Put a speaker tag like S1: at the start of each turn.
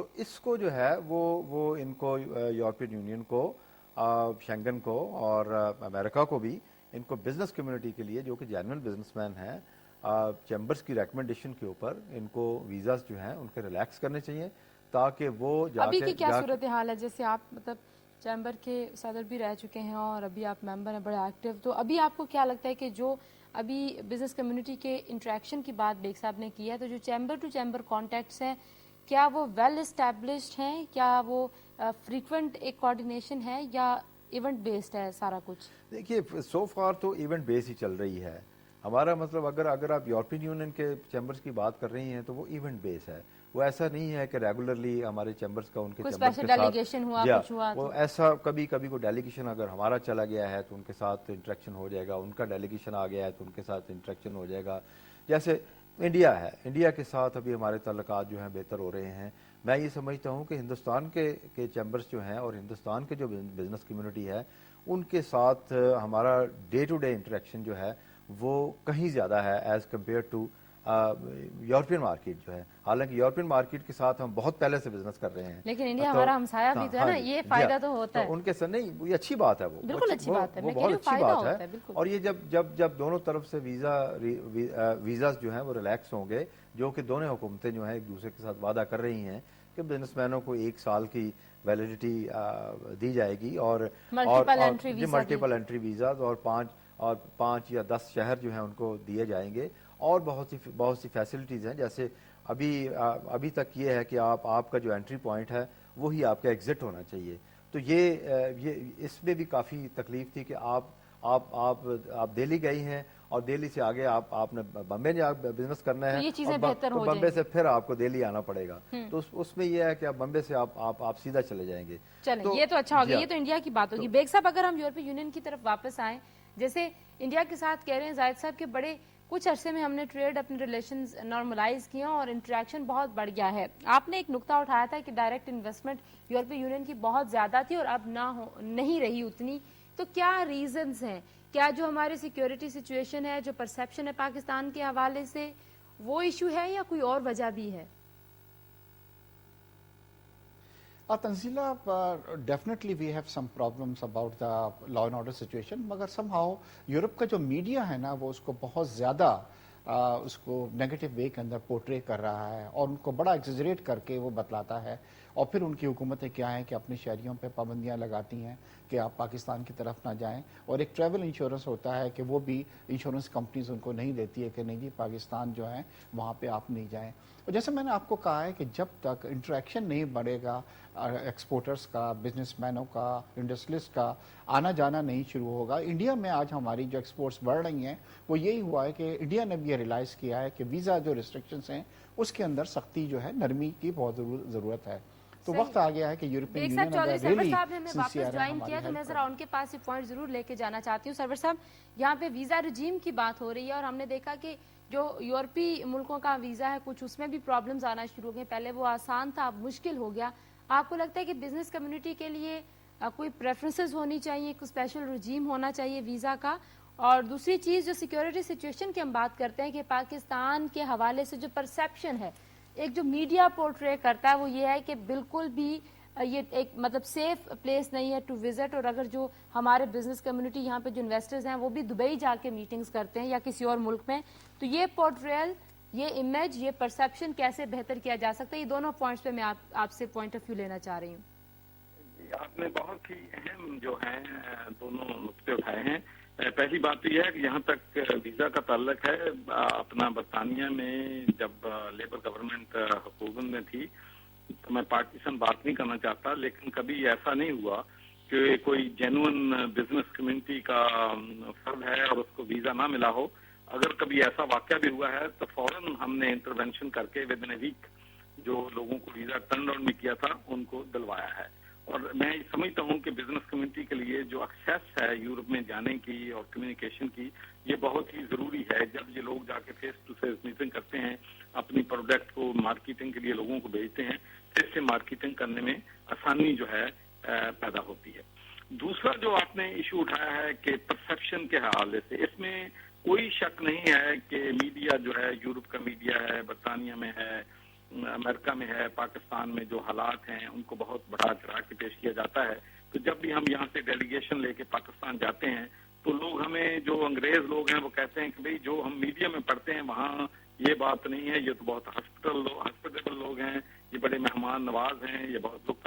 S1: تو اس کو جو ہے وہ ان کو یورپین یونین کو، شنگن کو اور امریکہ کو بھی، ان کو بزنس کمیونٹی کے لیے جو کہ جینوئن بزنس مین ہیں، چیمبرز کی ریکمنڈیشن کے اوپر ان کو ویزاز جو ہیں ان کے ریلیکس کرنے چاہیے، تاکہ وہ جا
S2: ابھی
S1: کے
S2: کی کیا صورتحال ہے؟ جیسے آپ مطلب چیمبر کے صدر بھی رہ چکے ہیں اور ابھی آپ ممبر ہیں بڑے ایکٹیو، تو ابھی آپ کو کیا لگتا ہے کہ جو ابھی بزنس کمیونٹی کے انٹریکشن کی بات بیگ صاحب نے کی ہے، تو جو چیمبر ٹو چیمبر کانٹیکٹس ہیں کیا وہ ویل اسٹیبلشڈ ہیں، کیا وہ فریکوینٹ ایک کوارڈینیشن ہے یا ایونٹ بیسڈ ہے سارا کچھ؟
S1: دیکھیے سو فار تو ایونٹ بیس ہی چل رہی ہے ہمارا، مطلب اگر آپ یورپین یونین کے چیمبرز کی بات کر رہی ہیں تو وہ ایونٹ بیس ہے، وہ ایسا نہیں ہے کہ ریگولرلی ہمارے چیمبرز کا ان کے
S2: کوئی
S1: چیمبرز
S2: اسپیشل
S1: کے ساتھ
S2: ڈیلیگیشن ہوا کچھ ہوا
S1: وہ
S2: تو
S1: ایسا کبھی کوئی ڈیلیگیشن اگر ہمارا چلا گیا ہے تو ان کے ساتھ انٹریکشن ہو جائے گا، ان کا ڈیلیگیشن آ گیا ہے تو ان کے ساتھ انٹریکشن ہو جائے گا. جیسے انڈیا ہے، انڈیا کے ساتھ ابھی ہمارے تعلقات جو ہیں بہتر ہو رہے ہیں. میں یہ سمجھتا ہوں کہ ہندوستان کے چیمبرز جو ہیں اور ہندوستان کے جو بزنس کمیونٹی ہے ان کے ساتھ ہمارا ڈے ٹو ڈے انٹریکشن جو ہے وہ کہیں زیادہ ہے as compare to European market جو ہے. حالانکہ یورپین مارکیٹ کے ساتھ ہم بہت پہلے سے بزنس کر رہے ہیں،
S2: لیکن انڈیا ہمارا ہمسایہ بھی تو ہے نا، یہ فائدہ تو ہوتا ہے.
S1: ان کے ساتھ نہیں، یہ اچھی بات ہے، وہ
S2: بالکل اچھی بات ہے،
S1: وہ
S2: میں کہہ
S1: بہت
S2: رہی ہوں
S1: اچھی
S2: فائدہ
S1: بات
S2: ہوتا
S1: ہے.
S2: ہے بالکل.
S1: اور یہ جب دونوں طرف سے ویزاز جو ہیں وہ ریلیکس ہوں گے، جو کہ دونوں حکومتیں جو ہیں ایک دوسرے کے ساتھ وعدہ کر رہی ہیں کہ بزنس مینوں کو 1 سال کی ویلیڈیٹی دی جائے گی اور ملٹیپل انٹری ویزاز اور 5 یا 10 شہر جو ہیں ان کو دیے جائیں گے، اور بہت سی فیسلٹیز ہیں. جیسے ابھی تک یہ ہے کہ آپ کا جو انٹری پوائنٹ ہے وہی آپ کا ایگزٹ ہونا چاہیے. تو یہ اس میں بھی کافی تکلیف تھی کہ آپ دہلی گئی ہیں اور دہلی سے آگے آپ نے بمبے بزنس کرنا ہے،
S2: یہ چیزیں
S1: اور
S2: بہتر ہو
S1: بمبے
S2: جائیں
S1: سے پھر آپ کو دہلی آنا پڑے گا. تو اس میں یہ ہے کہ آپ بمبے سے آپ سیدھا چلے جائیں گے.
S2: چلیں یہ تو اچھا ہو گیا، یہ تو انڈیا کی بات ہوگی. بیگ صاحب اگر ہم یورپی یونین کی طرف واپس آئیں، جیسے انڈیا کے ساتھ کہہ رہے ہیں زاہد صاحب کہ بڑے کچھ عرصے میں ہم نے ٹریڈ اپنے ریلیشنز نارملائز کیا اور انٹریکشن بہت بڑھ گیا ہے. آپ نے ایک نقطہ اٹھایا تھا کہ ڈائریکٹ انویسٹمنٹ یورپی یونین کی بہت زیادہ تھی اور اب نہیں رہی اتنی. تو کیا ریزنز ہیں؟ کیا جو ہماری سیکیورٹی سچویشن ہے، جو پرسیپشن ہے پاکستان کے حوالے سے، وہ ایشو ہے یا کوئی اور وجہ بھی ہے؟
S3: Tanzila definitely we have some problems about the law and order situation, مگر سم ہاؤ یورپ کا جو میڈیا ہے نا وہ اس کو بہت زیادہ اس کو نیگیٹو وے کے اندر پورٹرے کر رہا ہے اور ان کو بڑا ایگزیجریٹ کر کے وہ بتلاتا ہے. اور پھر ان کی حکومتیں کیا ہیں کہ اپنے شہریوں پہ پابندیاں لگاتی ہیں کہ آپ پاکستان کی طرف نہ جائیں. اور ایک ٹریول انشورنس ہوتا ہے کہ وہ بھی انشورنس کمپنیز ان کو نہیں دیتی ہے کہ نہیں جی پاکستان جو ہے وہاں پہ آپ نہیں جائیں. اور جیسے میں نے آپ کو کہا ہے کہ جب تک انٹریکشن نہیں بڑھے گا، ایکسپورٹرز کا، بزنس مینوں کا، انڈسٹریلسٹ کا آنا جانا نہیں شروع ہوگا. انڈیا میں آج ہماری جو ایکسپورٹس بڑھ رہی ہیں وہ یہی ہوا ہے کہ انڈیا نے بھی یہ ریلائز کیا ہے کہ ویزا جو ریسٹرکشنز ہیں اس کے اندر سختی جو ہے، نرمی کی بہت ضرورت ہے. تو وقت آ گیا ہے کہ یورپین یونین
S2: سرور صاحب نے ہمیں واپس جوائن کیا تو میں ذرا ان کے پاس یہ پوائنٹ ضرور لے کے جانا چاہتی ہوں. سرور صاحب، یہاں پہ ویزا رجیم کی بات ہو رہی ہے اور ہم نے دیکھا کہ جو یورپی ملکوں کا ویزا ہے کچھ اس میں بھی پرابلمز آنا شروع ہو گئے. پہلے وہ آسان تھا، اب مشکل ہو گیا. آپ کو لگتا ہے کہ بزنس کمیونٹی کے لیے کوئی پریفرنسز ہونی چاہیے، کوئی اسپیشل رجیم ہونا چاہیے ویزا کا؟ اور دوسری چیز جو سیکیورٹی سچویشن کی ہم بات کرتے ہیں کہ پاکستان کے حوالے سے جو پرسیپشن ہے، ایک جو میڈیا پورٹرے کرتا ہے وہ یہ ہے کہ بالکل بھی یہ ایک مطلب سیف پلیس نہیں ہے ٹو وزٹ. اور اگر جو ہمارے بزنس کمیونٹی یہاں پہ جو انویسٹرز ہیں وہ بھی دبئی جا کے میٹنگز کرتے ہیں یا کسی اور ملک میں، تو یہ پورٹریل، یہ امیج، یہ پرسیپشن کیسے بہتر کیا جا سکتا ہے؟ یہ دونوں پوائنٹس پہ میں آپ سے پوائنٹ آف ویو لینا چاہ رہی ہوں.
S4: آپ نے بہت ہی اہم جو ہیں دونوں نقطے اٹھائے ہیں. پہلی بات تو یہ ہے کہ جہاں تک ویزا کا تعلق ہے، اپنا برطانیہ میں جب لیبر گورنمنٹ حکومت میں تھی تو میں پارٹیشن بات نہیں کرنا چاہتا، لیکن کبھی ایسا نہیں ہوا کہ کوئی جینوئن بزنس کمیونٹی کا فرد ہے اور اس کو ویزا نہ ملا ہو. اگر کبھی ایسا واقعہ بھی ہوا ہے تو فوراً ہم نے انٹروینشن کر کے ود ان اے ویک جو لوگوں کو ویزا ٹرن ڈاؤن بھی کیا تھا ان کو دلوایا ہے. اور میں سمجھتا ہوں کہ بزنس کمیونٹی کے لیے جو ایکسیس ہے یورپ میں جانے کی اور کمیونیکیشن کی، یہ بہت ہی ضروری ہے. جب یہ لوگ جا کے فیس ٹو فیس میٹنگ کرتے ہیں، اپنی پروڈکٹ کو مارکیٹنگ کے لیے لوگوں کو بھیجتے ہیں، پھر سے مارکیٹنگ کرنے میں آسانی جو ہے پیدا ہوتی ہے. دوسرا جو آپ نے ایشو اٹھایا ہے کہ پرسیپشن کے حوالے سے، اس میں کوئی شک نہیں ہے کہ میڈیا جو ہے، یورپ کا میڈیا ہے، برطانیہ میں ہے، امریکہ میں ہے، پاکستان میں جو حالات ہیں ان کو بہت بڑا چڑھا کے پیش کیا جاتا ہے. تو جب بھی ہم یہاں سے ڈیلیگیشن لے کے پاکستان جاتے ہیں تو لوگ ہمیں، جو انگریز لوگ ہیں وہ کہتے ہیں کہ بھئی جو ہم میڈیا میں پڑھتے ہیں وہاں یہ بات نہیں ہے، یہ تو بہت ہاسپٹیبل لوگ ہیں، یہ بڑے مہمان نواز ہیں، یہ بہت لطف